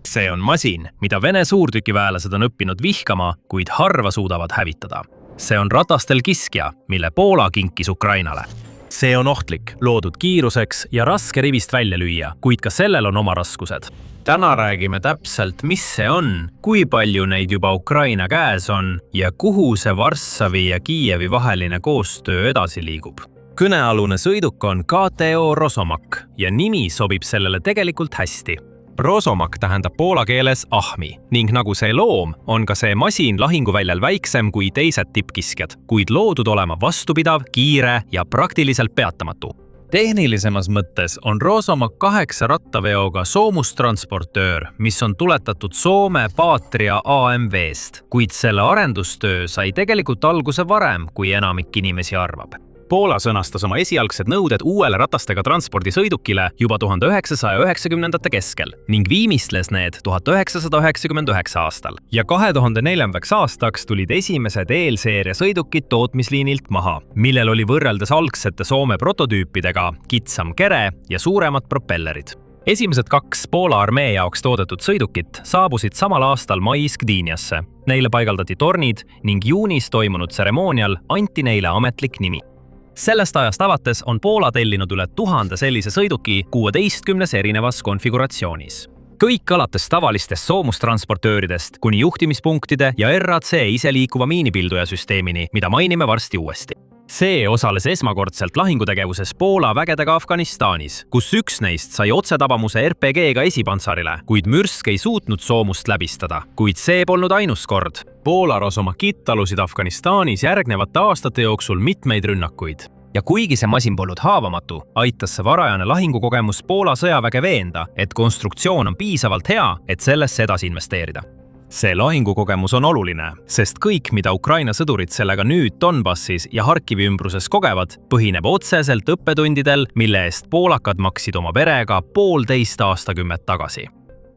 See on masin, mida Vene suurtükiväelased on õppinud vihkama, kuid harva suudavad hävitada. See on ratastel kiskja, mille Poola kinkis Ukrainale. See on ohtlik, loodud kiiruseks ja raske rivist välja lüüa, kuid ka sellel on oma raskused. Täna räägime täpselt, mis see on, kui palju neid juba Ukraina käes on ja kuhu see Varssavi ja Kiievi vaheline koostöö edasi liigub. Kõnealune sõiduk on KTO Rosomak ja nimi sobib sellele tegelikult hästi. Rosomak tähendab poola keeles ahmi ning nagu see loom, on ka see masin lahinguväljal väiksem kui teised tippkiskjad, kuid loodud olema vastupidav, kiire ja praktiliselt peatamatu. Tehnilisemas mõttes on Rosomak 8 rattaveoga soomustransportöör, mis on tuletatud Soome Patria AMV-st, kuid selle arendustöö sai tegelikult alguse varem, kui enamik inimesi arvab. Poola sõnastas oma esialgsed nõuded uuele ratastega transpordisõidukile juba 1990-ndate keskel ning viimistles need 1999 aastal. Ja 2004. aastaks tulid esimesed eelseeria sõidukid tootmisliinilt maha, millel oli võrreldes algsete Soome prototüüpidega kitsam kere ja suuremad propellerid. Esimesed 2 Poola armee jaoks toodetud sõidukit saabusid samal aastal mais Gdyniasse. Neile paigaldati tornid ning juunis toimunud tseremoonial anti neile ametlik nimi. Sellest ajast alates on Poola tellinud üle 1000 sellise sõiduki 16 erinevas konfiguratsioonis. Kõik alates tavalistest soomustransportööridest kuni juhtimispunktide ja RAC iseliikuva miinipilduja süsteemini, mida mainime varsti uuesti. See osales esmakordselt lahingutegevuses Poola vägedega Afganistanis, kus üks neist sai otsetabamuse RPG-ga esipantsarile, kuid mürsk ei suutnud soomust läbistada, kuid see polnud ainus kord. Poola Rosomakit alusid Afganistanis järgnevate aastate jooksul mitmeid rünnakuid. Ja kuigi see masin polnud haavamatu, aitas see varajane lahingukogemus Poola sõjaväge veenda, et konstruktsioon on piisavalt hea, et sellesse edasi investeerida. See lahingukogemus on oluline, sest kõik, mida Ukraina sõdurid sellega nüüd Donbassis ja Harkivi ümbruses kogevad, põhineb otseselt õppetundidel, mille eest poolakad maksid oma perega 1,5 aastakümmet tagasi.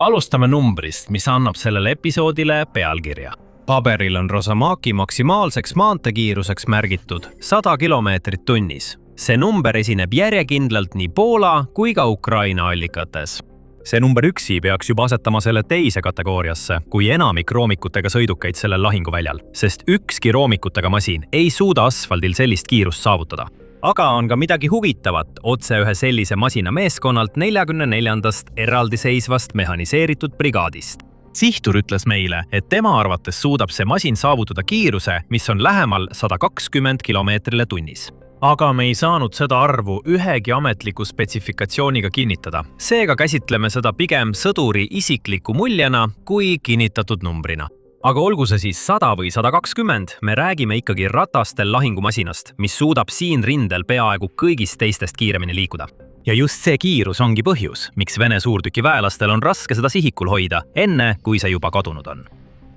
Alustame numbrist, mis annab sellele episoodile pealkirja. Paberil on Rosomaki maksimaalseks maantekiiruseks märgitud 100 kilomeetrit tunnis. See number esineb järjekindlalt nii Poola kui ka Ukraina allikates. See number 1 peaks juba asetama selle teise kategooriasse, kui enamik roomikutega sõidukeid sellel lahinguväljal, sest ükski roomikutega masin ei suuda asfaldil sellist kiirust saavutada. Aga on ka midagi huvitavat otse ühe sellise masina meeskonnalt 44. eraldiseisvast mehaniseeritud brigaadist. Sihtur ütles meile, et tema arvates suudab see masin saavutada kiiruse, mis on lähemal 120 kilomeetrile tunnis. Aga me ei saanud seda arvu ühegi ametliku spetsifikatsiooniga kinnitada. Seega käsitleme seda pigem sõduri isikliku muljena kui kinnitatud numbrina. Aga olgu see siis 100 või 120, me räägime ikkagi ratastel lahingumasinast, mis suudab siin rindel peaaegu kõigist teistest kiiremini liikuda. Ja just see kiirus ongi põhjus, miks Vene suurtükiväelastel on raske seda sihikul hoida, enne kui see juba kadunud on.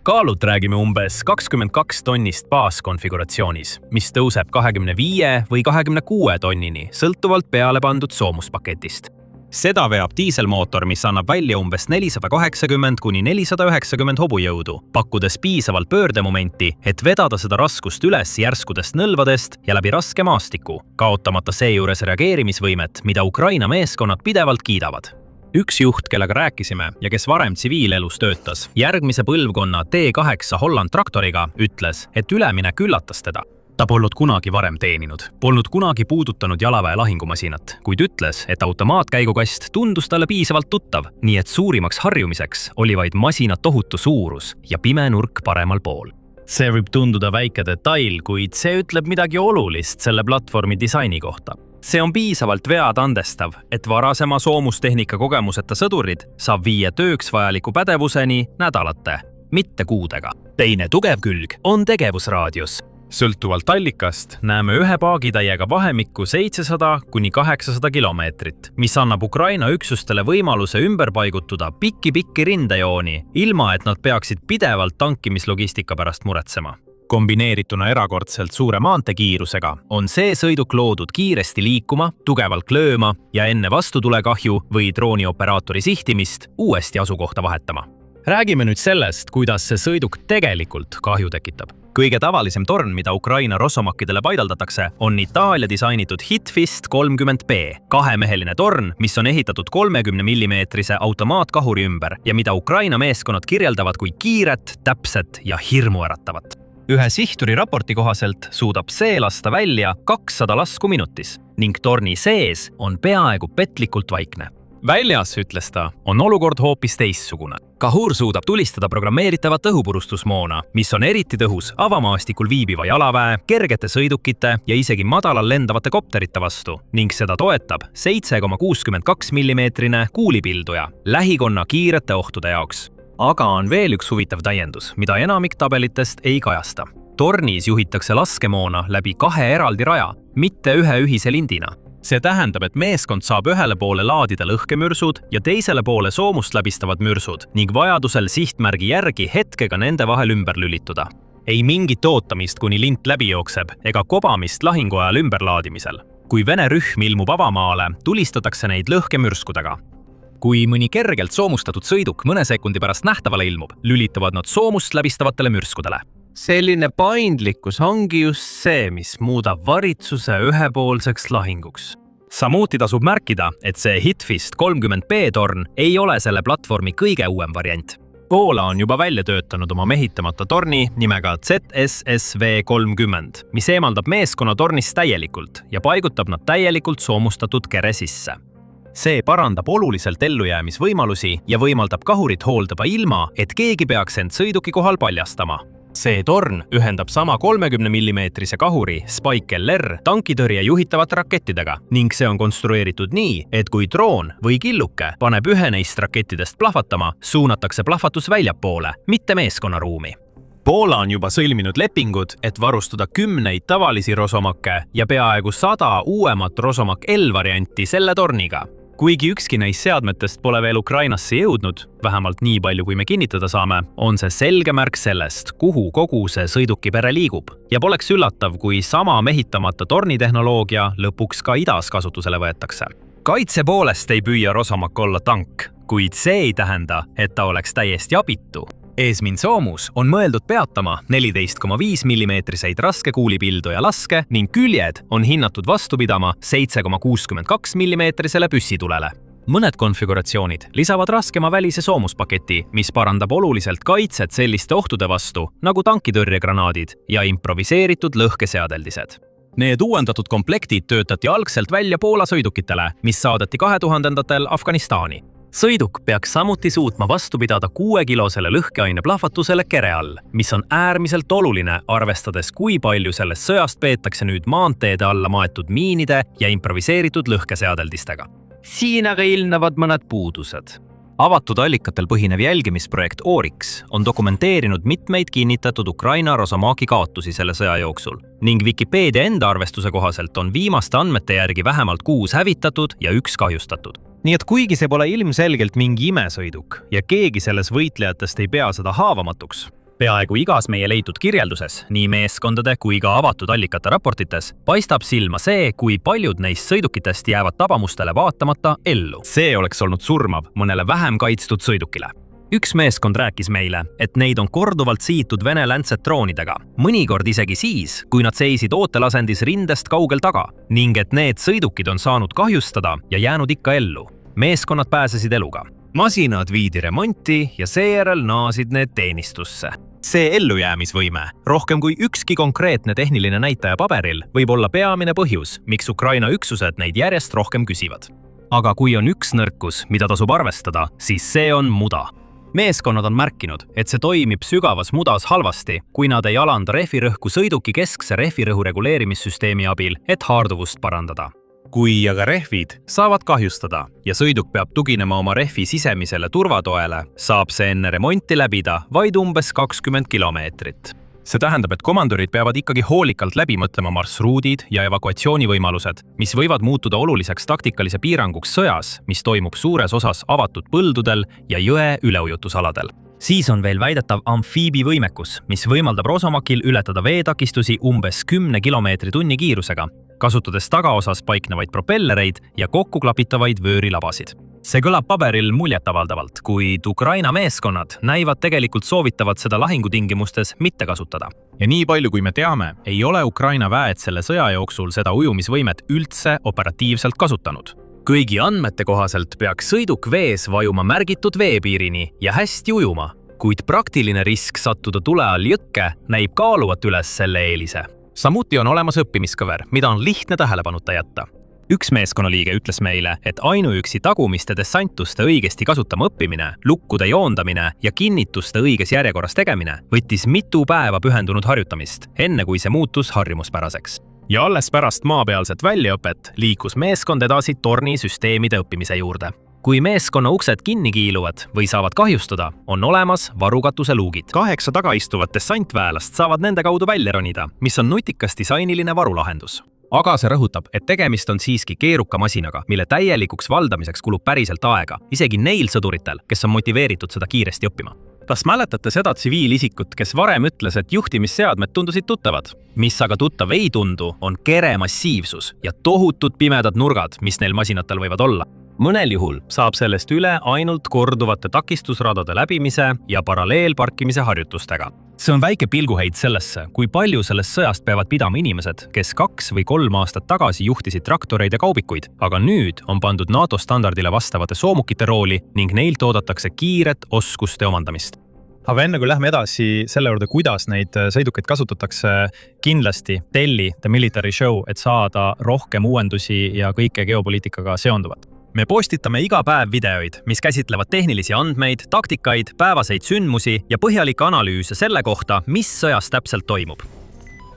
Kaalut räägime umbes 22 tonnist baaskonfiguratsioonis, mis tõuseb 25 või 26 tonnini, sõltuvalt peale pandud soomuspaketist. Seda veab diiselmootor, mis annab välja umbes 480 kuni 490 hobujõudu, pakkudes piisavalt pöördemomenti, et vedada seda raskust üles järskudest nõlvadest ja läbi raske maastiku, kaotamata seejuures reageerimisvõimet, mida Ukraina meeskonnad pidevalt kiidavad. Üks juht, kellega rääkisime ja kes varem tsiviilelus töötas, järgmise põlvkonna T8 Holland traktoriga, ütles, et üleminek üllatas teda. Ta polnud kunagi varem teeninud, polnud kunagi puudutanud jalaväe lahingumasinat, kuid ütles, et automaatkäigukast tundus talle piisavalt tuttav, nii et suurimaks harjumiseks oli vaid masina tohutu suurus ja pime nurk paremal pool. See võib tunduda väike detail, kuid see ütleb midagi olulist selle platvormi disaini kohta. See on piisavalt vead andestav, et varasema soomustehnika kogemuseta sõdurid saab viia tööks vajaliku pädevuseni nädalate, mitte kuudega. Teine tugev külg on tegevusraadius. Sõltuvalt allikast näeme ühe paagitäiega vahemikku 700 kuni 800 kilomeetrit, mis annab Ukraina üksustele võimaluse ümber paigutuda pikki rindejooni, ilma et nad peaksid pidevalt tankimislogistika pärast muretsema. Kombineerituna erakordselt suure maantekiirusega on see sõiduk loodud kiiresti liikuma, tugevalt lööma ja enne vastutulekahju või droonioperaatori sihtimist uuesti asukohta vahetama. Räägime nüüd sellest, kuidas see sõiduk tegelikult kahju tekitab. Kõige tavalisem torn, mida Ukraina Rosomakidele paidaldatakse, on Itaalia disainitud Hitfist 30B, kahemeheline torn, mis on ehitatud 30 mm automaatkahuri ümber ja mida Ukraina meeskonnad kirjeldavad kui kiiret, täpset ja hirmuäratavat. Ühe sihturi raporti kohaselt suudab see lasta välja 200 lasku minutis ning torni sees on peaaegu petlikult vaikne. Väljas, ütles ta, on olukord hoopis teistsugune. Kahur suudab tulistada programmeeritavat õhupurustusmoona, mis on eriti tõhus avamaastikul viibiva jalaväe, kergete sõidukite ja isegi madalal lendavate kopterite vastu ning seda toetab 7,62 mm kuulipilduja lähikonna kiirete ohtude jaoks. Aga on veel üks huvitav täiendus, mida enamik tabelitest ei kajasta. Tornis juhitakse laskemoona läbi 2 eraldi raja, mitte ühe ühise lindina. See tähendab, et meeskond saab ühele poole laadida lõhkemürsud ja teisele poole soomust läbistavad mürsud ning vajadusel sihtmärgi järgi hetkega nende vahel ümber lülituda. Ei mingit ootamist, kuni lint läbi jookseb, ega kobamist lahingu ajal ümberlaadimisel. Kui Vene rühm ilmub avamaale, tulistatakse neid lõhkemürskudega. Kui mõni kergelt soomustatud sõiduk mõne sekundi pärast nähtavale ilmub, lülitavad nad soomust läbistavatele mürskudele. Selline paindlikkus ongi just see, mis muudab varitsuse ühepoolseks lahinguks. Samuti tasub märkida, et see Hitfist 30B torn ei ole selle platvormi kõige uuem variant. Poola on juba välja töötanud oma mehitamata torni nimega ZSSV-30, mis eemaldab meeskonna tornist täielikult ja paigutab nad täielikult soomustatud kere sisse. See parandab oluliselt ellujäämisvõimalusi ja võimaldab kahurit hooldada ilma, et keegi peaks end sõiduki kohal paljastama. See torn ühendab sama 30 mm kahuri Spike LR tankitõrje juhitavate rakettidega ning see on konstrueeritud nii, et kui droon või killuke paneb ühe neist rakettidest plahvatama, suunatakse plahvatus väljapoole, mitte meeskonnaruumi. Poola on juba sõlminud lepingud, et varustada 10 tavalisi Rosomakke ja peaaegu 100 uuemat Rosomak L-varianti selle torniga. Kuigi ükski neist seadmetest pole veel Ukrainasse jõudnud, vähemalt nii palju, kui me kinnitada saame, on see selge märk sellest, kuhu kogu see sõidukipere liigub. Ja poleks üllatav, kui sama mehitamata tornitehnoloogia lõpuks ka idas kasutusele võetakse. Kaitse poolest ei püüa Rosomak olla tank, kuid see ei tähenda, et ta oleks täiesti abitu. Eesmin soomus on mõeldud peatama 14,5 mm raske kuulipilduja laske ning küljed on hinnatud vastu pidama 7,62 mm püssitulele. Mõned konfiguratsioonid lisavad raskema välise soomuspaketi, mis parandab oluliselt kaitset selliste ohtude vastu, nagu tankitõrjegranaadid ja improviseeritud lõhkeseadeldised. Need uuendatud komplektid töötati algselt välja Poola sõidukitele, mis saadeti 2000-ndatel Afganistani. Sõiduk peaks samuti suutma vastu pidada 6-kilosele lõhkeaine plahvatusele kere all, mis on äärmiselt oluline, arvestades kui palju sellest sõjast peetakse nüüd maanteede alla maetud miinide ja improviseeritud lõhkeseadeldistega. Siin aga ilmnevad mõned puudused. Avatud allikatel põhinev jälgimisprojekt Oryx on dokumenteerinud mitmeid kinnitatud Ukraina Rosomaki kaotusi selle sõja jooksul ning Wikipedia enda arvestuse kohaselt on viimaste andmete järgi vähemalt 6 hävitatud ja 1 kahjustatud. Nii et kuigi see pole ilmselgelt mingi imesõiduk ja keegi selles võitlejatest ei pea seda haavamatuks, peaaegu igas meie leitud kirjelduses, nii meeskondade kui ka avatud allikate raportites, paistab silma see, kui paljud neist sõidukitest jäävad tabamustele vaatamata ellu. See oleks olnud surmav mõnele vähem kaitstud sõidukile. Üks meeskond rääkis meile, et neid on korduvalt sihitud Vene Lancet-droonidega, mõnikord isegi siis, kui nad seisid ootelasendis rindest kaugel taga, ning et need sõidukid on saanud kahjustada ja jäänud ikka ellu. Meeskonnad pääsesid eluga. Masinad viidi remonti ja seejärel naasid need teenistusse. See ellujäämisvõime, rohkem kui ükski konkreetne tehniline näitaja paberil, võib olla peamine põhjus, miks Ukraina üksused neid järjest rohkem küsivad. Aga kui on üks nõrkus, mida tasub arvestada, siis see on muda. Meeskonnad on märkinud, et see toimib sügavas mudas halvasti, kui nad ei alanda rehvirõhku sõiduki keskse rehvirõhu reguleerimissüsteemi abil, et haarduvust parandada. Kui aga rehvid saavad kahjustada ja sõiduk peab tuginema oma rehvi sisemisele turvatoele, saab see enne remonti läbida vaid umbes 20 kilomeetrit. See tähendab, et komandorid peavad ikkagi hoolikalt läbi mõtlema marsruudid ja evakuatsioonivõimalused, mis võivad muutuda oluliseks taktikalise piiranguks sõjas, mis toimub suures osas avatud põldudel ja jõe üleujutusaladel. Siis on veel väidetav amfiibivõimekus, mis võimaldab Rosomakil ületada veetakistusi umbes 10 km/h kiirusega, kasutades tagaosas paiknevaid propellereid ja kokkuklapitavaid vöörilabasid. see kõlab paberil muljetavaldavalt, kuid Ukraina meeskonnad näivad tegelikult soovitavat seda lahingutingimustes mitte kasutada. Ja nii palju, kui me teame, ei ole Ukraina väed selle sõja jooksul seda ujumisvõimet üldse operatiivselt kasutanud. Kõigi andmete kohaselt peaks sõiduk vees vajuma märgitud veepiirini ja hästi ujuma, kuid praktiline risk sattuda tule all jõkke näib kaaluvat üles selle eelise. Samuti on olemas õppimiskõver, mida on lihtne tähelepanuta jätta. Üks meeskonnaliige ütles meile, et ainuüksi tagumiste dessantuste õigesti kasutama õppimine, lukkude joondamine ja kinnituste õiges järjekorras tegemine võttis mitu päeva pühendunud harjutamist, enne kui see muutus harjumuspäraseks. Ja alles pärast maapealset väljaõpet liikus meeskond edasi tornisüsteemide õppimise juurde. Kui meeskonna uksed kinni kiiluvad või saavad kahjustada, on olemas varukatuse luugid. 8 tagaistuvat dessantväelast saavad nende kaudu välja ronida, mis on nutikas disainiline varulahendus. Aga see rõhutab, et tegemist on siiski keeruka masinaga, mille täielikuks valdamiseks kulub päriselt aega, isegi neil sõduritel, kes on motiveeritud seda kiiresti õppima. Kas mäletate seda tsiviilisikut, kes varem ütles, et juhtimisseadmed tundusid tuttavad? Mis aga tuttav ei tundu, on kere massiivsus ja tohutud pimedad nurgad, mis neil masinatel võivad olla. Mõnel juhul saab sellest üle ainult korduvate takistusradade läbimise ja paralleelparkimise harjutustega. See on väike pilguheid sellesse, kui palju sellest sõjast peavad pidama inimesed, kes 2 või 3 aastat tagasi juhtisid traktoreid ja kaubikuid, aga nüüd on pandud NATO standardile vastavate soomukite rooli ning neilt oodatakse kiiret oskuste omandamist. Aga enne kui lähme edasi selle juurde, kuidas neid sõidukeid kasutatakse, kindlasti telli The Military Show, et saada rohkem uuendusi ja kõike geopoliitikaga seonduvat. Me postitame iga päev videoid, mis käsitlevad tehnilisi andmeid, taktikaid, päevaseid sündmusi ja põhjalikke analüüse selle kohta, mis sõjas täpselt toimub.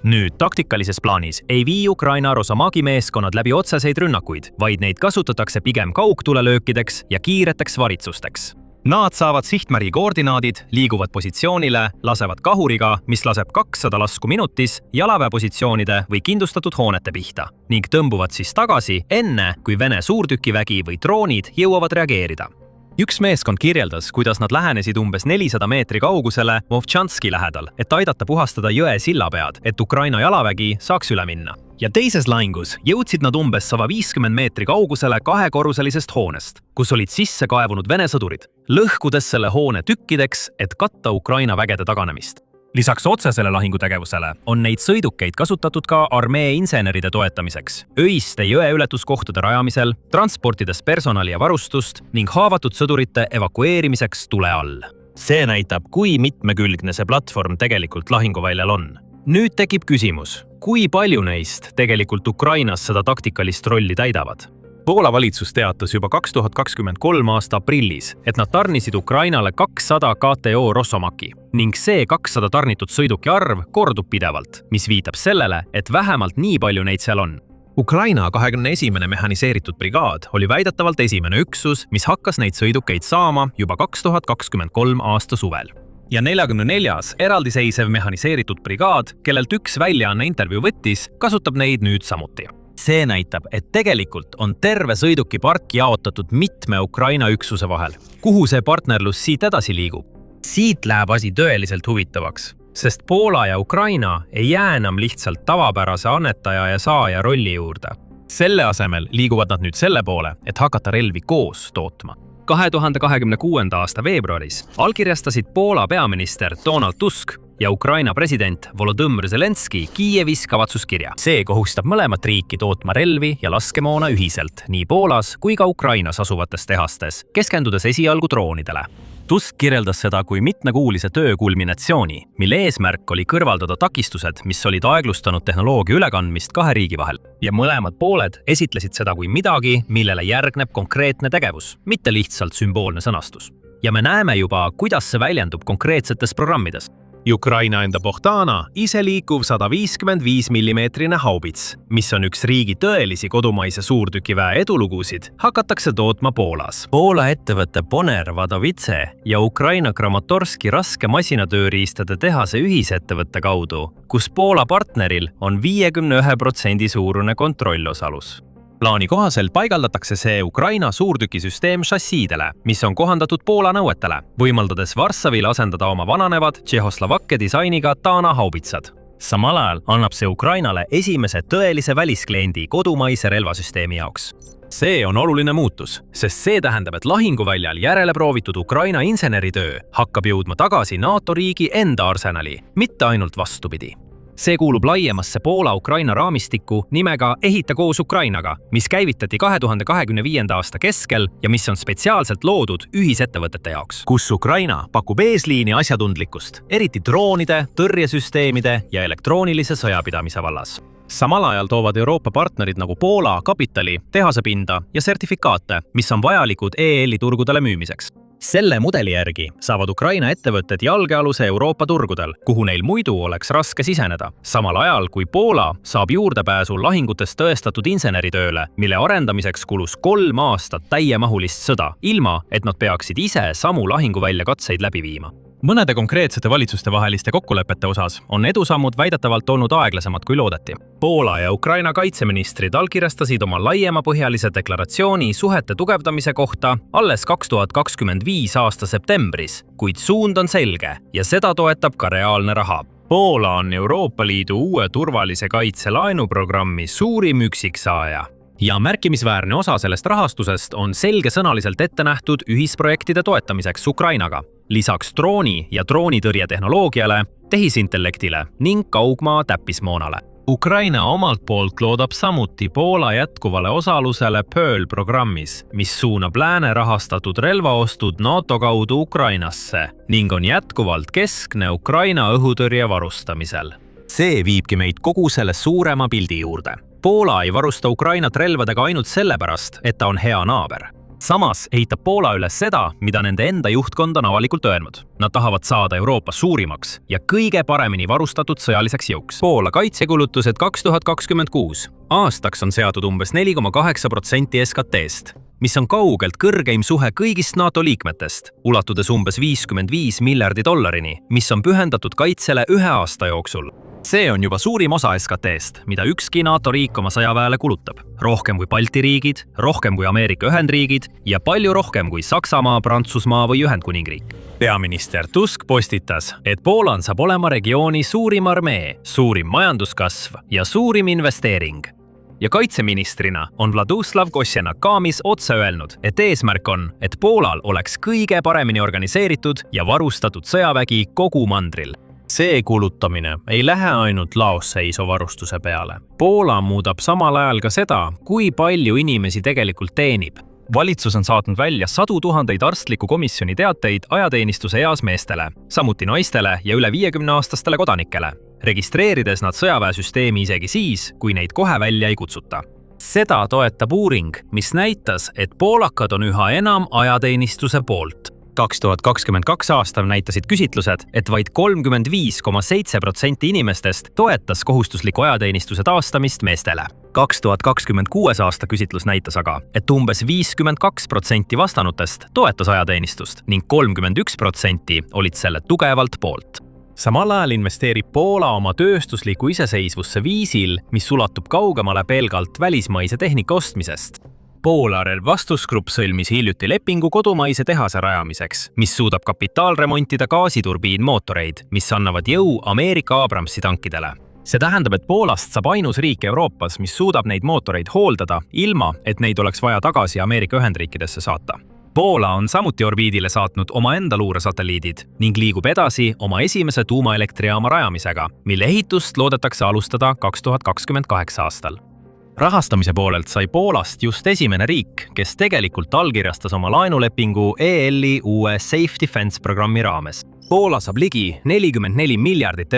Nüüd taktikalises plaanis ei vii Ukraina Rosamagi meeskonnad läbi otseseid rünnakuid, vaid neid kasutatakse pigem kaugtulelöökideks ja kiireteks varitsusteks. Nad saavad sihtmärgi koordinaadid, liiguvad positsioonile, lasevad kahuriga, mis laseb 200 lasku minutis, jalaväepositsioonide või kindlustatud hoonete pihta ning tõmbuvad siis tagasi enne, kui Vene suurtükivägi või droonid jõuavad reageerida. Üks meeskond kirjeldas, kuidas nad lähenesid umbes 400 meetri kaugusele Vovchanski lähedal, et aidata puhastada jõe sillapead, et Ukraina jalavägi saaks üle minna. Ja teises lahingus jõudsid nad umbes 150 meetri kaugusele 2-korruselisest hoonest, kus olid sisse kaevunud Vene sõdurid, lõhkudes selle hoone tükkideks, et katta Ukraina vägede taganemist. Lisaks otsesele lahingutegevusele on neid sõidukeid kasutatud ka armee inseneride toetamiseks, öiste jõeületuskohtade rajamisel, transportides personali ja varustust ning haavatud sõdurite evakueerimiseks tule all. See näitab, kui mitmekülgne see platvorm tegelikult lahinguväljal on. Nüüd tekib küsimus, kui palju neist tegelikult Ukrainas seda taktikalist rolli täidavad? Poola valitsus teatas juba 2023 aasta aprillis, et nad tarnisid Ukrainale 200 KTO Rosamaki ning see 200 tarnitud sõiduki arv kordub pidevalt, mis viitab sellele, et vähemalt nii palju neid seal on. Ukraina 21. mehhaniseeritud brigaad oli väidetavalt esimene üksus, mis hakkas neid sõidukeid saama juba 2023 aasta suvel. Ja 44. eraldiseisev mehhaniseeritud brigaad, kellelt üks väljaanne intervjuu võttis, kasutab neid nüüd samuti. See näitab, et tegelikult on terve sõidukipark jaotatud mitme Ukraina üksuse vahel. Kuhu see partnerlus siit edasi liigub? Siit läheb asi tõeliselt huvitavaks, sest Poola ja Ukraina ei jää enam lihtsalt tavapärase annetaja ja saaja rolli juurde. Selle asemel liiguvad nad nüüd selle poole, et hakata relvi koos tootma. 2026. aasta veebruaris allkirjastasid Poola peaminister Donald Tusk ja Ukraina president Volodõmõr Zelenski Kiievis kavatsuskirja. See kohustab mõlemat riiki tootma relvi ja laskemoona ühiselt nii Poolas kui ka Ukrainas asuvates tehastes, keskendudes esialgu droonidele. Tusk kirjeldas seda kui mitmekuulise töö kulminatsiooni, mille eesmärk oli kõrvaldada takistused, mis olid aeglustanud tehnoloogia ülekandmist 2 riigi vahel. Ja mõlemad pooled esitlesid seda kui midagi, millele järgneb konkreetne tegevus, mitte lihtsalt sümboolne sõnastus. Ja me näeme juba, kuidas see väljendub konkreetsetes programmides. Ukraina enda Bohtana iseliikuv 155 mm haubits, mis on üks riigi tõelisi kodumaise suurtükiväe edulugusid, hakatakse tootma Poolas. Poola ettevõtte Bonner Wadowice ja Ukraina Kramatorski raske masinatööriistade tehase ühisettevõtte kaudu, kus Poola partneril on 51% suurune kontrollosalus. Plaani kohaselt paigaldatakse see Ukraina suurtükisüsteem šassiidele, mis on kohandatud Poola nõuetele, võimaldades Varssavil asendada oma vananevad Tšehhoslovakkia disainiga Tana haubitsad. samal ajal annab see Ukrainale esimese tõelise väliskliendi kodumaise relvasüsteemi jaoks. See on oluline muutus, sest see tähendab, et lahinguväljal järele proovitud Ukraina inseneritöö hakkab jõudma tagasi NATO riigi enda arsenali, mitte ainult vastupidi. See kuulub laiemasse Poola-Ukraina raamistikku nimega Ehita koos Ukrainaga, mis käivitati 2025. aasta keskel ja mis on spetsiaalselt loodud ühisettevõtete jaoks, kus Ukraina pakub eesliini asjatundlikkust, eriti droonide, tõrjesüsteemide ja elektroonilise sõjapidamise vallas. Samal ajal toovad Euroopa partnerid nagu Poola kapitali, tehasepinda ja sertifikaate, mis on vajalikud EL-i turgudele müümiseks. Selle mudeli järgi saavad Ukraina ettevõtted jalgealuse Euroopa turgudel, kuhu neil muidu oleks raske siseneda, samal ajal kui Poola saab juurdepääsu lahingutes tõestatud inseneritööle, mille arendamiseks kulus 3 aastat täiemahulist sõda, ilma et nad peaksid ise samu lahinguvälja katseid läbi viima. Mõnede konkreetsete valitsuste vaheliste kokkulepete osas on edusammud väidetavalt olnud aeglasemad kui loodeti. Poola ja Ukraina kaitseministrid allkirjastasid oma laiemapõhjalise deklaratsiooni suhete tugevdamise kohta alles 2025. aasta septembris, kuid suund on selge ja seda toetab ka reaalne raha. Poola on Euroopa Liidu uue turvalise kaitse laenuprogrammi suurim üksiksaaja. Ja märkimisväärne osa sellest rahastusest on selgesõnaliselt ette nähtud ühisprojektide toetamiseks Ukrainaga, lisaks drooni ja droonitõrje tehnoloogiale, tehisintellektile ning kaugmaa täppismoonale. Ukraina omalt poolt loodab samuti Poola jätkuvale osalusele Pearl programmis, mis suunab lääne rahastatud relvaostud NATO kaudu Ukrainasse ning on jätkuvalt keskne Ukraina õhutõrje varustamisel. See viibki meid kogu selle suurema pildi juurde. Poola ei varusta Ukrainat relvadega ainult sellepärast, et ta on hea naaber. Samas ehitab Poola üles seda, mida nende enda juhtkond on avalikult öelnud. Nad tahavad saada Euroopa suurimaks ja kõige paremini varustatud sõjaliseks jõuks. Poola kaitsekulutused 2026. Aastaks on seatud umbes 4,8% SKT-st, mis on kaugelt kõrgeim suhe kõigist NATO liikmetest, ulatudes umbes $55 miljardi, mis on pühendatud kaitsele 1 aasta jooksul. See on juba suurim osa SKT-st, mida ükski NATO riik oma sõjaväele kulutab. Rohkem kui Balti riigid, rohkem kui Ameerika Ühendriigid ja palju rohkem kui Saksamaa, Prantsusmaa või Ühendkuningriik. Peaminister Tusk postitas, et Poolan saab olema regiooni suurim armee, suurim majanduskasv ja suurim investeering. Ja kaitseministrina on Władysław Kosciuszko-Kamysz otse öelnud, et eesmärk on, et Poolal oleks kõige paremini organiseeritud ja varustatud sõjavägi kogu mandril. See kulutamine ei lähe ainult laosseisu varustuse peale. Poola muudab samal ajal ka seda, kui palju inimesi tegelikult teenib. Valitsus on saatnud välja 100 000 arstliku komisjoni teateid ajateenistuse eas meestele, samuti naistele ja üle 50-aastastele kodanikele, registreerides nad sõjaväesüsteemi isegi siis, kui neid kohe välja ei kutsuta. Seda toetab uuring, mis näitas, et poolakad on üha enam ajateenistuse poolt. 2022 aastal näitasid küsitlused, et vaid 35,7% inimestest toetas kohustusliku ajateenistuse taastamist meestele. 2026 aasta küsitlus näitas aga, et umbes 52% vastanutest toetas ajateenistust ning 31% olid selle tugevalt poolt. Samal ajal investeerib Poola oma tööstusliku iseseisvusse viisil, mis ulatub kaugemale pelgalt välismaise tehnika ostmisest. Poola relvastusgrupp sõlmis hiljuti lepingu kodumaise tehase rajamiseks, mis suudab kapitaalremontida gaasiturbiinmootoreid, mis annavad jõu Ameerika Abramsi tankidele. See tähendab, et Poolast saab ainus riik Euroopas, mis suudab neid mootoreid hooldada, ilma et neid oleks vaja tagasi Ameerika Ühendriikidesse saata. Poola on samuti orbiidile saatnud oma enda luuresatelliidid ning liigub edasi oma esimese tuumaelektrijaama rajamisega, mille ehitust loodetakse alustada 2028 aastal. Rahastamise poolelt sai Poolast just esimene riik, kes tegelikult allkirjastas oma laenulepingu EL-i uue Safe Defense programmi raames. Poola saab ligi $44 miljardit,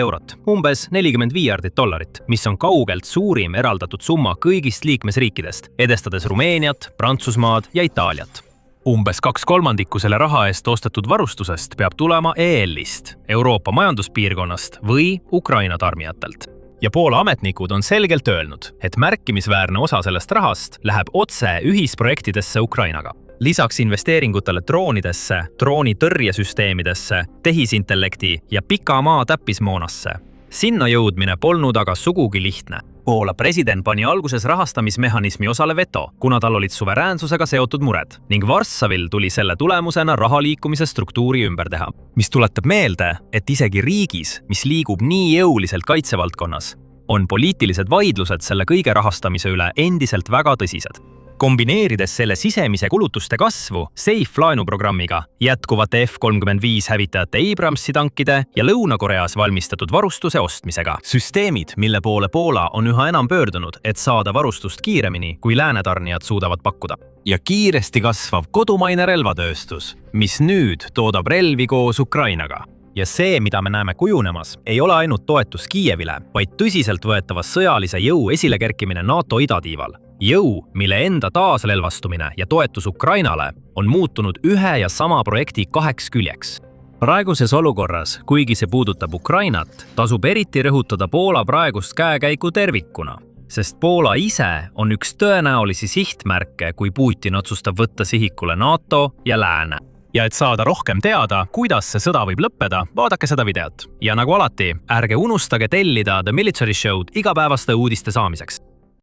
umbes $40 miljardit, mis on kaugelt suurim eraldatud summa kõigist liikmesriikidest, edestades Rumeeniat, Prantsusmaad ja Itaaliat. Umbes 2/3 selle raha eest ostetud varustusest peab tulema EL-ist, Euroopa majanduspiirkonnast või Ukraina tarnijatelt. Ja Poola ametnikud on selgelt öelnud, et märkimisväärne osa sellest rahast läheb otse ühisprojektidesse Ukrainaga. Lisaks investeeringutele droonidesse, droonitõrjesüsteemidesse, tehisintellekti ja pika maa täppismoonasse Sinna jõudmine polnud aga sugugi lihtne. Poola president pani alguses rahastamismehhanismi osale veto, kuna tal olid suveräänsusega seotud mured ning Varssavil tuli selle tulemusena rahaliikumise struktuuri ümber teha. Mis tuletab meelde, et isegi riigis, mis liigub nii jõuliselt kaitsevaldkonnas, on poliitilised vaidlused selle kõige rahastamise üle endiselt väga tõsised. Kombineerides selle sisemise kulutuste kasvu SAFE laenuprogrammiga, jätkuvate F-35 hävitajate Abramsi tankide ja Lõuna-Koreas valmistatud varustuse ostmisega. Süsteemid, mille poole Poola on üha enam pöördunud, et saada varustust kiiremini, kui läänetarnijad suudavad pakkuda. Ja kiiresti kasvav kodumaine relvatööstus, mis nüüd toodab relvi koos Ukrainaga. Ja see, mida me näeme kujunemas, ei ole ainult toetus Kiievile, vaid tõsiselt võetavas sõjalise jõu esilekerkimine NATO idatiival. Jõu, mille enda taasrelvastumine ja toetus Ukrainale on muutunud ühe ja sama projekti 2 küljeks. Praeguses olukorras, kuigi see puudutab Ukrainat, tasub eriti rõhutada Poola praegust käekäiku tervikuna, sest Poola ise on üks tõenäolisi sihtmärke, kui Putin otsustab võtta sihikule NATO ja lääne. Ja et saada rohkem teada, kuidas see sõda võib lõppeda, vaadake seda videot. Ja nagu alati, ärge unustage tellida The Military Show'd igapäevaste uudiste saamiseks.